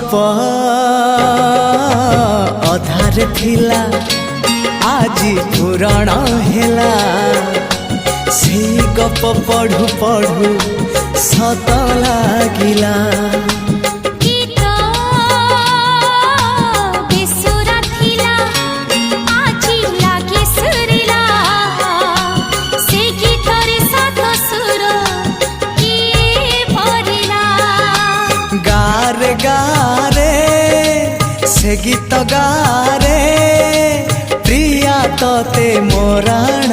गप अधार थिला आजी पुराण हेला से गप पढ़ु पढ़ु सत लागिला गारे गारे से गीत गारे प्रिया तोते मोराण